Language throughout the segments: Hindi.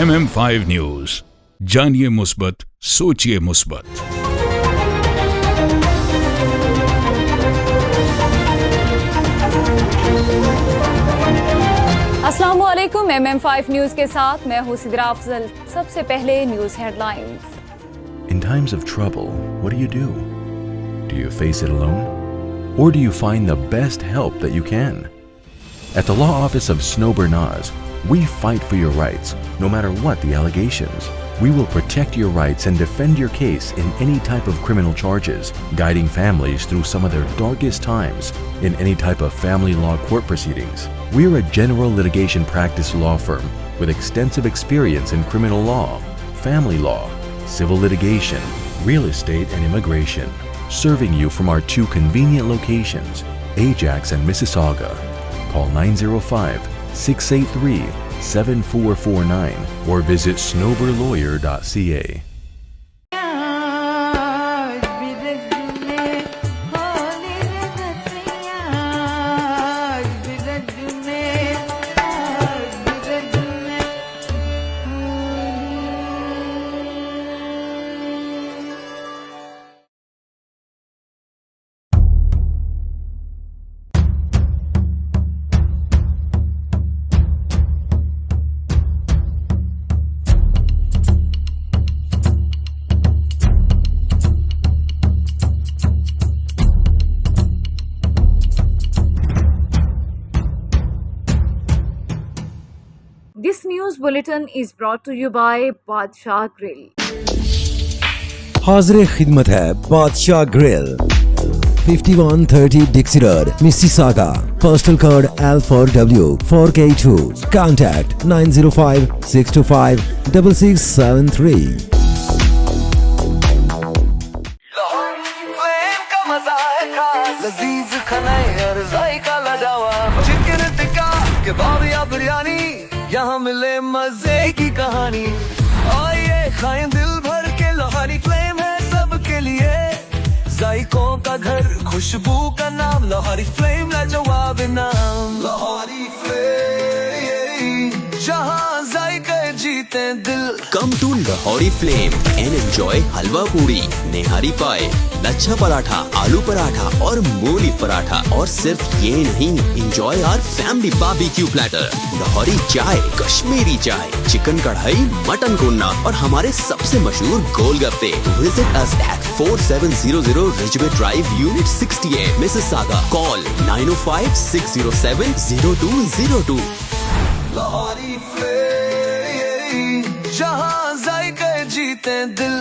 MM5 न्यूज, जानिए मुस्बत, सोचिए मुस्बत। अस्सलामुअलैकुम। MM5 न्यूज के साथ मैं हूं सिद्रा अफजल। सबसे पहले news headlines. In times of trouble, what do? Do you face it alone? Or do you find the best help that you can? At the law office of Snow Bernaz, we fight for your rights, no matter what the allegations. We will protect your rights and defend your case in any type of criminal charges, guiding families through some of their darkest times in any type of family law court proceedings. We are a general litigation practice law firm with extensive experience in criminal law, family law, civil litigation, real estate, and immigration, serving you from our two convenient locations, Ajax and Mississauga. Call 905-683-7449 or visit snowberlawyer.ca. This news bulletin is brought to you by बादशाह ग्रिल। हाज़िर खिदमत है बादशाह grill, 5130 Dixie Road, Mississauga. Postal code L4W 4K2. Contact 905-625-6673. लजीज खनाई और जायका लजावा, चिकन टिक्का कबाब या बिरयानी, यहाँ मिले मजे की कहानी। और ये खाएं दिल भर के, लोहारी फ्लेम है सबके लिए। जायकों का घर, खुशबू का नाम, लोहारी फ्लेम लाजवाब नाम। लोहारी फ्लेम, जहाँ जायके जीते दिल। Come to Lahori Flame and enjoy हलवा पूरी, नेहारी पाए, लच्छा पराठा, आलू पराठा और मूली पराठा। और सिर्फ ये नहीं, enjoy our family barbecue platter, Lahori चाय, कश्मीरी चाय, चिकन कढ़ाई, मटन कोन्ना और हमारे सबसे मशहूर गोलगप्पे। Visit us at 4700 Ridgeway Drive, Unit 68, Mississauga. Call 905-607-0202. Lahori flame, जहाँ जायके जीते दिल।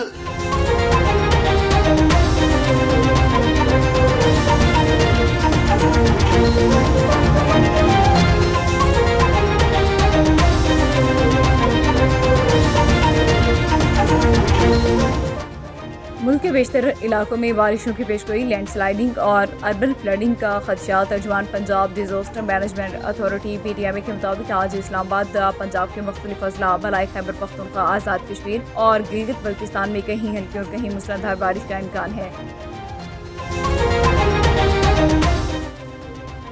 मुल्क के बेशतर इलाकों में बारिशों की पेशगोई, लैंडस्लाइडिंग और अर्बन फ्लडिंग का खदशा। तर्जुमान Punjab disaster management authority PTI के मुताबिक आज इस्लामाबाद, पंजाब के मुख्तलिफ अजला, बलाई खैबर पख्तूनख्वा, आज़ाद कश्मीर और गिलगित बल्तिस्तान में कहीं हल्की और कहीं मूसलाधार बारिश का इम्कान है।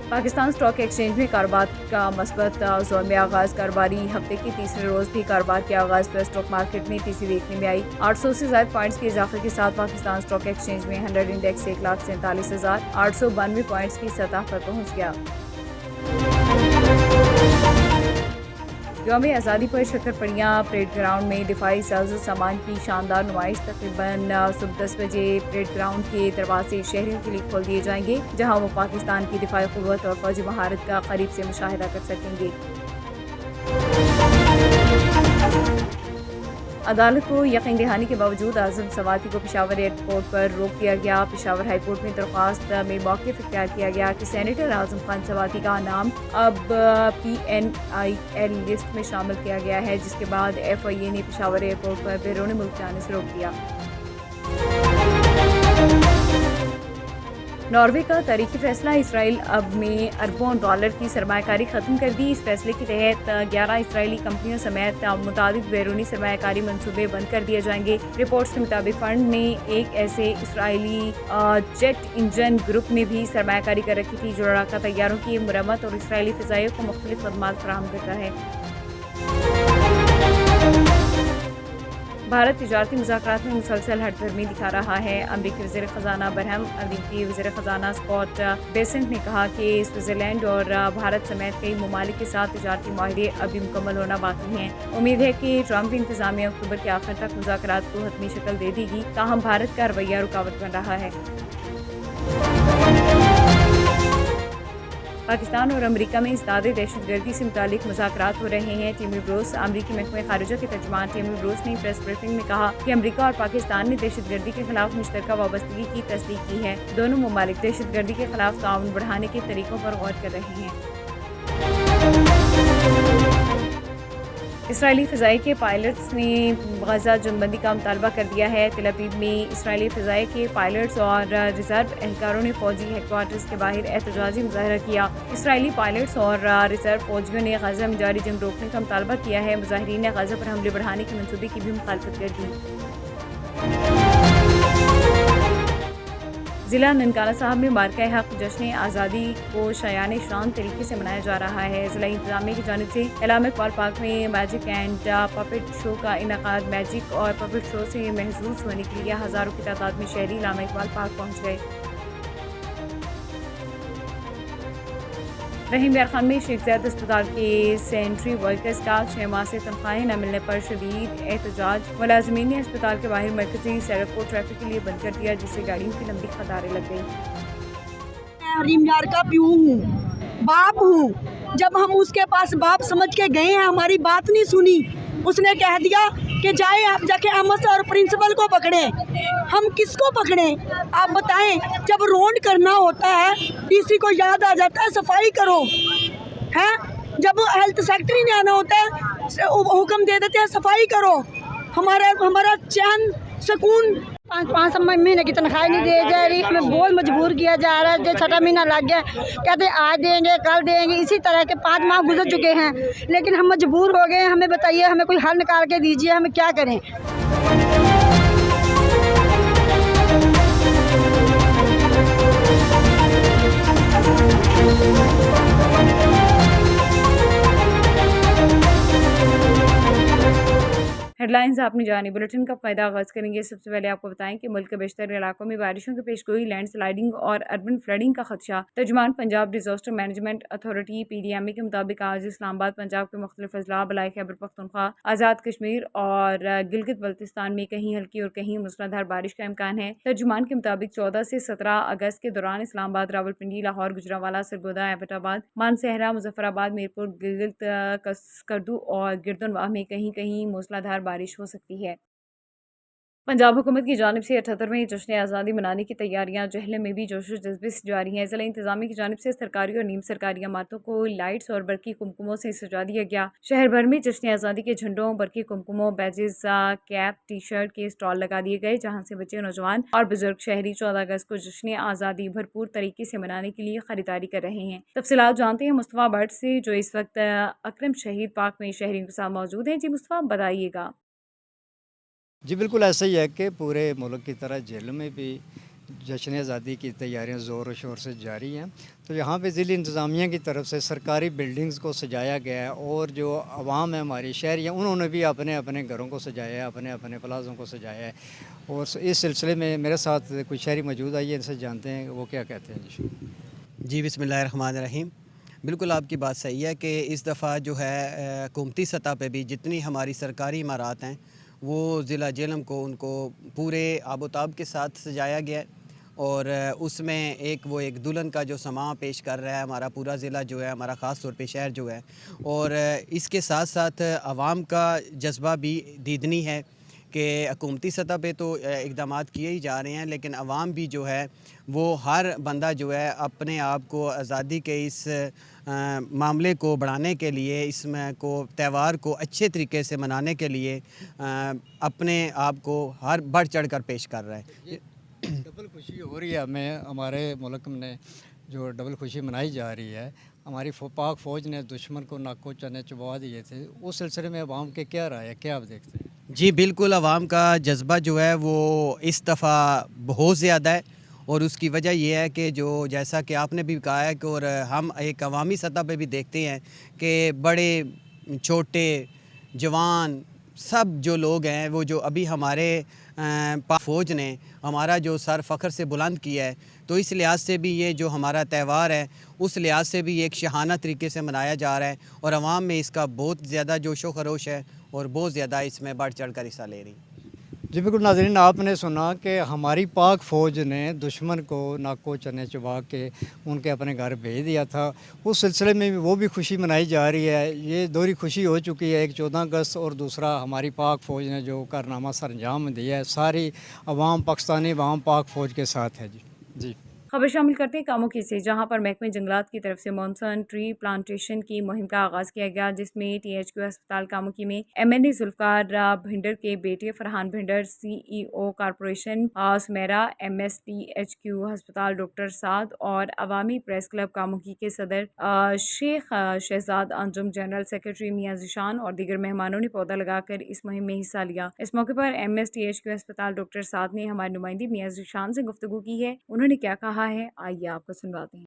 पाकिस्तान स्टॉक एक्सचेंज में कारोबार का मस्बत जोन में आगाज। कारोबारी हफ्ते के तीसरे रोज भी कारोबार के आगाज पर स्टॉक मार्केट में तेजी देखने में आई। 800 से ज्यादा पॉइंट्स के इजाफे के साथ पाकिस्तान स्टॉक एक्सचेंज में 100 इंडेक्स 1,47,892 पॉइंट्स की सतह पर पहुंच गया। यौम आज़ादी पर शक्करपड़ियाँ परेड ग्राउंड में दिफाई साजो सामान की शानदार नुमाइश। तकरीबन सुबह 10 बजे परेड ग्राउंड के दरवाजे शहरियों के लिए खोल दिए जाएंगे, जहां वो पाकिस्तान की दिफाई क़ुव्वत और फौजी महारत का करीब से मुशाहिदा कर सकेंगे। अदालत को यकीन दहानी के बावजूद आज़म सवाती को पेशावर एयरपोर्ट पर रोक दिया गया। पेशावर हाईकोर्ट में दरख्वास्त में मौक़िफ़ इख्तियार किया गया कि सेनेटर आज़म खान सवाती का नाम अब PNIL लिस्ट में शामिल किया गया है, जिसके बाद FIA ने पेशावर एयरपोर्ट पर बैरून मुल्क जाने से रोक दिया। नॉर्वे का तारीखी फैसला, इसराइल अब में अरबों डॉलर की सरमायाकारी खत्म कर दी। इस फैसले के तहत 11 इसराइली कंपनियों समेत मुताबिक बैरूनी सरमायाकारी मंसूबे बंद कर दिए जाएंगे। रिपोर्ट्स के मुताबिक फंड ने एक ऐसे इसराइली जेट इंजन ग्रुप में भी सरमायाकारी कर रखी थी जो लड़ाका तैयारों की मरम्मत और इसराइली फ़िज़ाइयों को मुख्तलिफ खदमात फराहम करता है। भारत तिजारती मुज़ाकरात में मुसलसल हटधर्मी दिखा रहा है। अमरीकी वज़ीर ख़जाना बरहम अमरीकी वज़ीर ख़जाना स्कॉट बेसेंट ने कहा कि स्विट्ज़रलैंड और भारत समेत कई ममालिक के साथ तिजारती माहदे अभी मुकम्मल होना बाकी हैं। उम्मीद है कि ट्रंप इंतज़ामिया अक्टूबर के आखिर तक मुज़ाकरात को हतमी शक्ल दे देगी, ताहम भारत का रवैया रुकावट बन रहा है। पाकिस्तान और अमेरिका में इस्दादे दहशतगर्दी से मुतालिक मुज़ाकरात हो रहे हैं। टिमी ब्रूस अमरीकी महकमे खारिजा के तर्जुमान टिमी ब्रूस ने प्रेस ब्रीफिंग में कहा कि अमेरिका और पाकिस्तान ने दहशतगर्दी के खिलाफ मुश्तरका वाबस्तगी की तस्दीक की है। दोनों ममालिक दहशतगर्दी के खिलाफ ताउन बढ़ाने के तरीकों पर गौर कर रहे हैं। इसराइली फ़ज़ाई के पायलट्स ने गज़ा जंगबंदी का मुतालबा कर दिया है। तेल अवीव में इसराइली फ़ज़ाई के पायलट्स और रिज़र्व एहलकारों ने फ़ौजी हेडक्वार्टर्स के बाहर एहतजाजी मुज़ाहरा किया। इसराइली पायलट्स और रिज़र्व फ़ौजियों ने गज़ा में जारी जंग रोकने का मुतालबा किया है। मुजाहिरीन ने गज़ा पर हमले बढ़ाने के मंसूबे की भी मुखालफत कर दी। ज़िला ननकाना साहब में मार्का हक जश्न आज़ादी को शायान शान तरीके से मनाया जा रहा है। ज़िला इंतज़ामिया की जानिब से इलाम इकबाल पार्क में मैजिक एंड पपेट शो का इनकाद। मैजिक और पपेट शो से महसूस होने के लिए हज़ारों की तादाद में शहरी इलाम इकबाल पार्क पहुँच गए। रहीम यार खान में शेख ज़ैद अस्पताल के सेंट्री वर्कर्स का 6 माह से तनख्वाहें न मिलने पर शदीद एहतजाज। मुलाजमीन ने अस्पताल के बाहर मरकजी सड़क को ट्रैफिक के लिए बंद कर दिया, जिससे गाड़ियों की लंबी कतारें लग गई। मैं रहीम यार का प्यू हूँ, बाप हूँ। जब हम उसके पास बाप समझ के गए हैं, हमारी बात नहीं सुनी। उसने कह दिया कि जाए आप जाके अहमद और प्रिंसिपल को पकड़े। हम किसको पकड़े आप बताएं? जब रोड करना होता है डीसी को याद आ जाता है सफाई करो, हैं? जब हेल्थ सेक्रेटरी ने आना होता है हुक्म दे देते हैं सफाई करो। हमारा चैन सुकून 5 महीने की तनख्वाह नहीं दी जा रही। हमें बहुत मजबूर किया जा रहा है। जो 6 महीना लग गया, कहते आज देंगे कल देंगे, इसी तरह के 5 माह गुजर चुके हैं, लेकिन हम मजबूर हो गए। हमें बताइए, हमें कोई हल निकाल के दीजिए, हमें क्या करें? हेडलाइंस आपने जानी। बुलेटिन का फ़ायदा आगाज़ करेंगे। सबसे पहले आपको बताएं कि मुल्क के बेशतर इलाकों में बारिशों की पेशगोई, लैंड स्लाइडिंग और अर्बन फ्लडिंग का खदशा। तर्जुमान Punjab disaster management authority PDMA के मुताबिक आज इस्लामाबाद, पंजाब के मुख्तलिफ अजला, बलाई खैबर पख्तूनख्वा, आज़ाद कश्मीर और गिलगित बल्तिस्तान में कहीं हल्की और कहीं मूसलाधार बारिश का इम्कान है। तर्जुमान के मुताबिक 14 से 17 अगस्त के दौरान इस्लामाबाद, रावलपिंडी, लाहौर, गुजरावाला, सरगोदा, एबटाबाद, मानसहरा, मुजफ्फराबाद, मीरपुर, गिलगित, कसकरदू और गिरदनवाह में कहीं कहीं मूसलाधार बारिश हो सकती है। पंजाब हुकूमत की जानिब से 78वें जश्न आज़ादी मनाने की तैयारियां जहलम में भी जोश जज्बे से जारी हैं। ज़िला इंतज़ामिया की जानिब से सरकारी और नीम सरकारी इमारतों को लाइट्स और बरकी कुमकुमों से सजा दिया गया। शहर भर में जश्न आज़ादी के झंडों, बरकी कुमकुमों, बैजेस, कैप, टी शर्ट के स्टॉल लगा दिए गए, जहाँ से बच्चे, नौजवान और बुजुर्ग शहरी 14 अगस्त को जश्न आज़ादी भरपूर तरीके से मनाने के लिए खरीदारी कर रहे हैं। तफसीलात जानते हैं मुस्तफ़ा भट्ट से, जो इस वक्त अकरम शहीद पार्क में शहरियों के साथ मौजूद हैं। जी मुस्तफ़ा, बताइएगा। जी बिल्कुल ऐसा ही है कि पूरे मुल्क की तरह जेल में भी जश्न आज़ादी की तैयारियां ज़ोर शोर से जारी हैं। तो यहाँ पे ज़िला इंतज़ामिया की तरफ से सरकारी बिल्डिंग्स को सजाया गया है, और जो आवाम है हमारी शहरी है, उन्होंने भी अपने अपने घरों को सजाया है, अपने अपने प्लाज़ों को सजाया है। और इस सिलसिले में मेरे साथ कुछ शहरी मौजूद है, इनसे जानते हैं वो क्या कहते हैं। जी बिस्मिल्लाहिर्रहमानिर्रहीम। बिल्कुल आपकी बात सही है कि इस दफ़ा जो है हुकूमती सतह पे भी जितनी हमारी सरकारी इमारत हैं वो ज़िला जेलम को उनको पूरे आबोताब के साथ सजाया गया है, और उसमें एक दुल्हन का जो समा पेश कर रहा है हमारा पूरा ज़िला जो है, हमारा ख़ास तौर पे शहर जो है। और इसके साथ साथ आवाम का जज्बा भी दीदनी है कि हुकूमती सतह पे तो इक़दाम किए ही जा रहे हैं, लेकिन आवाम भी जो है वो हर बंदा जो है अपने आप को आज़ादी के इस मामले को बढ़ाने के लिए, इसमें को त्यौहार को अच्छे तरीके से मनाने के लिए अपने आप को हर बढ़ चढ़ कर पेश कर रहा है। डबल खुशी हो रही है हमें, हमारे मुल्क में जो डबल खुशी मनाई जा रही है। हमारी पाक फ़ौज ने दुश्मन को नाको चने चबा दिए थे, उस सिलसिले में अवाम के क्या राय है, क्या आप देखते हैं? जी बिल्कुल, आवाम का जज्बा जो है वो इस दफ़ा बहुत ज़्यादा है, और उसकी वजह यह है कि जो जैसा कि आपने भी कहा है कि और हम एक अवामी सतह पे भी देखते हैं कि बड़े छोटे जवान सब जो लोग हैं वो जो अभी हमारे फ़ौज ने हमारा जो सर फ़ख्र से बुलंद किया है, तो इस लिहाज से भी ये जो हमारा त्यौहार है उस लिहाज से भी एक शहाना तरीके से मनाया जा रहा है और आवाम में इसका बहुत ज़्यादा जोशो खरोश है और बहुत ज़्यादा इसमें बढ़ चढ़ कर हिस्सा ले रही है। जी बिल्कुल नाज़रीन, आपने सुना कि हमारी पाक फ़ौज ने दुश्मन को नाको चने चबा के उनके अपने घर भेज दिया था। उस सिलसिले में भी वो भी खुशी मनाई जा रही है। ये दोहरी खुशी हो चुकी है, एक 14 अगस्त और दूसरा हमारी पाक फ़ौज ने जो कारनामा सर अंजाम दिया है। सारी अवाम पाकिस्तानी अवाम पाक फ़ौज के साथ है। जी खबर शामिल करते हैं कामुकी से, जहां पर महकमे जंगलात की तरफ से मॉनसून ट्री प्लांटेशन की मुहिम का आगाज़ किया गया, जिसमें THQ अस्पताल कामुकी में MNA जुल्फ़कार भिंडर के बेटे Farhan Bhinder, CEO corporation Sumera, MSTHQ अस्पताल डॉक्टर साद और अवामी प्रेस क्लब कामुकी के सदर शेख शहजाद अंजुम, जनरल सेक्रेटरी मियां ज़ीशान और दीगर मेहमानों ने पौधा लगाकर इस मुहिम में हिस्सा लिया। इस मौके पर MSTHQ अस्पताल डॉक्टर साद ने हमारे नुमाइंदी मियां ज़ीशान से गुफ्तगू की है। उन्होंने क्या कहा है, आइए आपको सुनवाते हैं।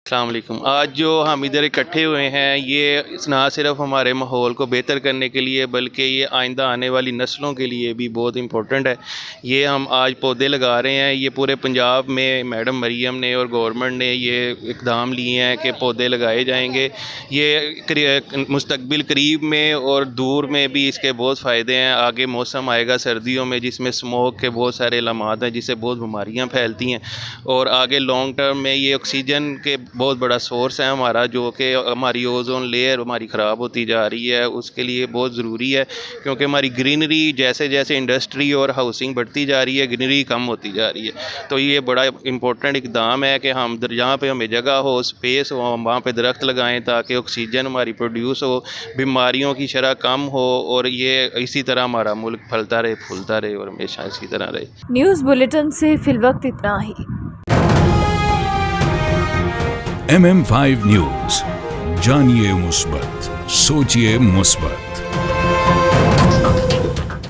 अस्सलाम वालेकुम। आज जो हम इधर इकट्ठे हुए हैं, ये ना सिर्फ हमारे माहौल को बेहतर करने के लिए बल्कि ये आइंदा आने वाली नस्लों के लिए भी बहुत इम्पोर्टेंट है। ये हम आज पौधे लगा रहे हैं। ये पूरे पंजाब में मैडम मरियम ने और गवर्नमेंट ने ये इक़दाम लिए हैं कि पौधे लगाए जाएंगे। ये मुस्तकबिल करीब में और दूर में भी इसके बहुत फ़ायदे हैं। आगे मौसम आएगा सर्दियों में जिसमें स्मोक के बहुत सारे अलामात हैं जिससे बहुत बीमारियाँ फैलती हैं, और आगे लॉन्ग टर्म में ये ऑक्सीजन के बहुत बड़ा सोर्स है हमारा, जो कि हमारी ओजोन लेयर हमारी ख़राब होती जा रही है, उसके लिए बहुत ज़रूरी है। क्योंकि हमारी ग्रीनरी जैसे जैसे इंडस्ट्री और हाउसिंग बढ़ती जा रही है, ग्रीनरी कम होती जा रही है। तो ये बड़ा इम्पोर्टेंट इक़दाम है कि हम जहाँ पे हमें जगह हो, स्पेस हो, हम वहाँ पे दरख्त लगाएं ताकि ऑक्सीजन हमारी प्रोड्यूस हो, बीमारियों की शरह कम हो, और ये इसी तरह हमारा मुल्क फलता रहे, फूलता रहे और हमेशा इसी तरह रहे। न्यूज़ बुलेटिन से फिलवक्त इतना ही। MM5 न्यूज़, जानिए मुस्बत, सोचिए मुस्बत।